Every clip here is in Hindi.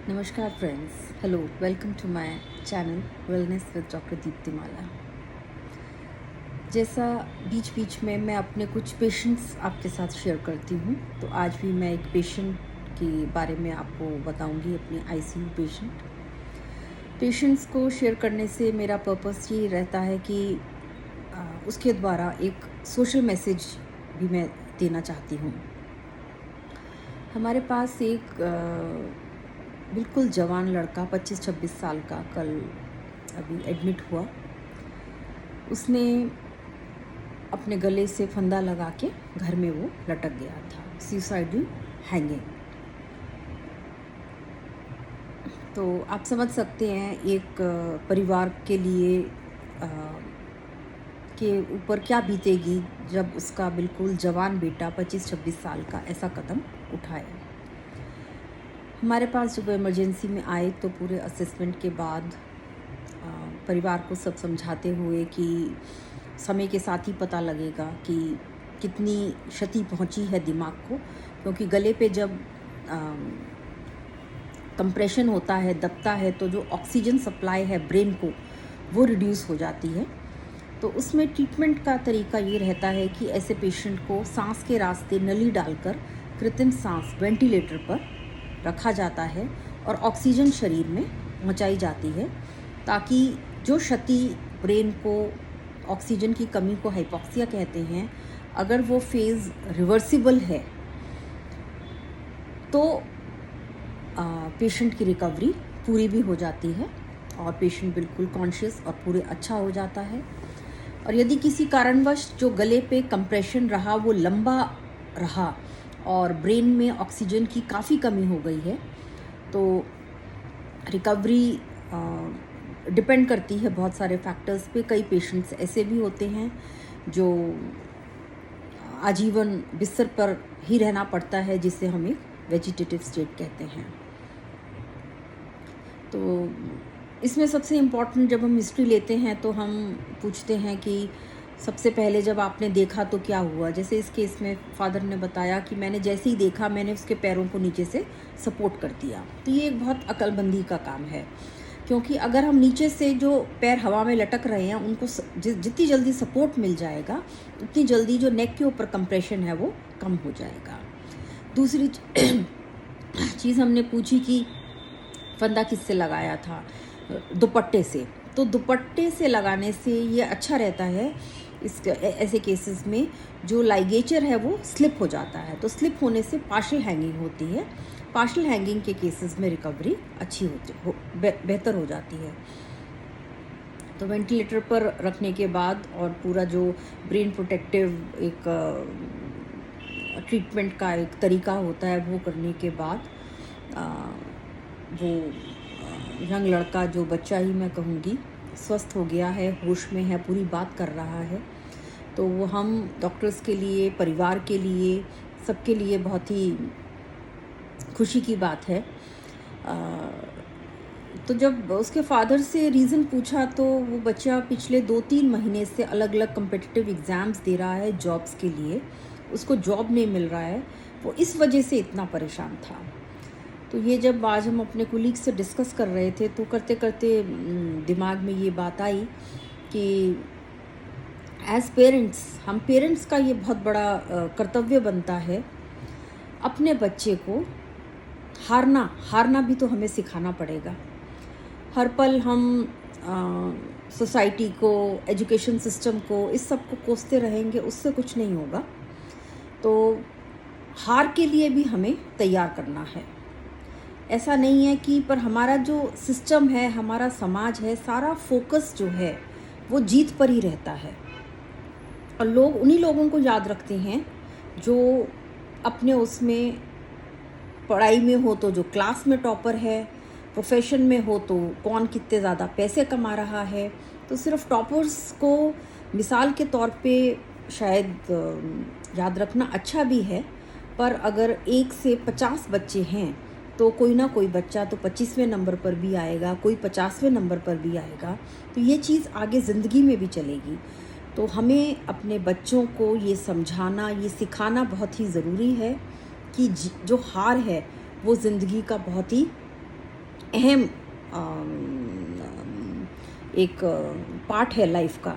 नमस्कार friends, hello, welcome to my channel wellness with doctor Deeptimala. जैसा बीच बीच में मैं अपने कुछ पेशेंट्स आपके साथ शेयर करती हूँ, तो आज भी मैं एक पेशेंट के बारे में आपको बताऊँगी, अपने आईसीयू पेशेंट्स को शेयर करने से मेरा पर्पस ये रहता है कि उसके द्वारा एक सोशल मैसेज भी मैं देना चाहती हूँ। हमारे पास एक बिल्कुल जवान लड़का 25-26 साल का कल अभी एडमिट हुआ। उसने अपने गले से फंदा लगा के घर में वो लटक गया था, सुसाइडल हैंगिंग। तो आप समझ सकते हैं एक परिवार के लिए के ऊपर क्या बीतेगी जब उसका बिल्कुल जवान बेटा 25-26 साल का ऐसा कदम उठाए। हमारे पास जब इमरजेंसी में आए तो पूरे असेसमेंट के बाद परिवार को सब समझाते हुए कि समय के साथ ही पता लगेगा कि कितनी क्षति पहुंची है दिमाग को, क्योंकि गले पे जब कंप्रेशन होता है, दबता है, तो जो ऑक्सीजन सप्लाई है ब्रेन को वो रिड्यूस हो जाती है। तो उसमें ट्रीटमेंट का तरीका ये रहता है कि ऐसे पेशेंट को सांस के रास्ते नली डालकर कृत्रिम सांस वेंटिलेटर पर रखा जाता है और ऑक्सीजन शरीर में पहुंचाई जाती है, ताकि जो क्षति ब्रेन को ऑक्सीजन की कमी को हाइपोक्सिया कहते हैं, अगर वो फेज़ रिवर्सिबल है तो पेशेंट की रिकवरी पूरी भी हो जाती है और पेशेंट बिल्कुल कॉन्शियस और पूरे अच्छा हो जाता है। और यदि किसी कारणवश जो गले पे कंप्रेशन रहा वो लंबा रहा और ब्रेन में ऑक्सीजन की काफ़ी कमी हो गई है, तो रिकवरी डिपेंड करती है बहुत सारे फैक्टर्स पे। कई पेशेंट्स ऐसे भी होते हैं जो आजीवन बिस्तर पर ही रहना पड़ता है, जिसे हम एक वेजिटेटिव स्टेट कहते हैं। तो इसमें सबसे इम्पॉर्टेंट जब हम हिस्ट्री लेते हैं तो हम पूछते हैं कि सबसे पहले जब आपने देखा तो क्या हुआ। जैसे इस केस में फादर ने बताया कि मैंने जैसे ही देखा मैंने उसके पैरों को नीचे से सपोर्ट कर दिया। तो ये एक बहुत अक्लमंदी का काम है, क्योंकि अगर हम नीचे से जो पैर हवा में लटक रहे हैं उनको जितनी जल्दी सपोर्ट मिल जाएगा उतनी जल्दी जो नेक के ऊपर कंप्रेशन है वो कम हो जाएगा। दूसरी चीज़ हमने पूछी कि फंदा किससे लगाया था, दुपट्टे से। तो दुपट्टे से लगाने से ये अच्छा रहता है इस ऐसे केसेस में जो लाइगेचर है वो स्लिप हो जाता है, तो स्लिप होने से पार्शियल हैंगिंग होती है। पार्शियल हैंगिंग के केसेस में रिकवरी अच्छी बेहतर हो जाती है। तो वेंटिलेटर पर रखने के बाद और पूरा जो ब्रेन प्रोटेक्टिव एक ट्रीटमेंट का एक तरीका होता है वो करने के बाद वो यंग लड़का, जो बच्चा ही मैं कहूँगी, स्वस्थ हो गया है, होश में है, पूरी बात कर रहा है। तो वो हम डॉक्टर्स के लिए, परिवार के लिए, सबके लिए बहुत ही खुशी की बात है। तो जब उसके फादर से रीज़न पूछा तो वो बच्चा पिछले 2-3 महीने से अलग अलग कम्पिटिटिव एग्ज़ाम्स दे रहा है जॉब्स के लिए, उसको जॉब नहीं मिल रहा है, वो इस वजह से इतना परेशान था। तो ये जब आज हम अपने कोलीग्स से डिस्कस कर रहे थे तो करते करते दिमाग में ये बात आई कि एज पेरेंट्स, हम पेरेंट्स का ये बहुत बड़ा कर्तव्य बनता है अपने बच्चे को हारना भी तो हमें सिखाना पड़ेगा। हर पल हम सोसाइटी को, एजुकेशन सिस्टम को, इस सब को कोसते रहेंगे, उससे कुछ नहीं होगा। तो हार के लिए भी हमें तैयार करना है। ऐसा नहीं है कि, पर हमारा जो सिस्टम है, हमारा समाज है, सारा फोकस जो है वो जीत पर ही रहता है। और लोग उन्हीं लोगों को याद रखते हैं जो अपने उसमें पढ़ाई में हो तो जो क्लास में टॉपर है, प्रोफेशन में हो तो कौन कितने ज़्यादा पैसे कमा रहा है। तो सिर्फ टॉपर्स को मिसाल के तौर पे शायद याद रखना अच्छा भी है, पर अगर 1 से 50 बच्चे हैं तो कोई ना कोई बच्चा तो 25वें नंबर पर भी आएगा, कोई 50वें नंबर पर भी आएगा। तो ये चीज़ आगे ज़िंदगी में भी चलेगी। तो हमें अपने बच्चों को ये समझाना, ये सिखाना बहुत ही ज़रूरी है कि जो हार है वो ज़िंदगी का बहुत ही अहम एक पार्ट है लाइफ का।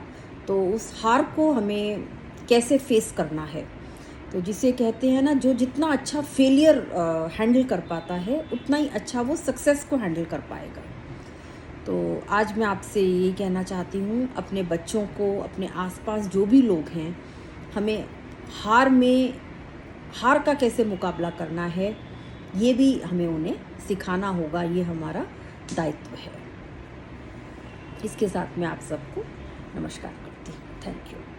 तो उस हार को हमें कैसे फेस करना है, तो जिसे कहते हैं ना, जो जितना अच्छा फेलियर हैंडल कर पाता है उतना ही अच्छा वो सक्सेस को हैंडल कर पाएगा। तो आज मैं आपसे ये कहना चाहती हूँ, अपने बच्चों को, अपने आसपास जो भी लोग हैं, हमें हार का कैसे मुकाबला करना है, ये भी हमें उन्हें सिखाना होगा। ये हमारा दायित्व है। इसके साथ मैं आप सबको नमस्कार करती हूँ। Thank you.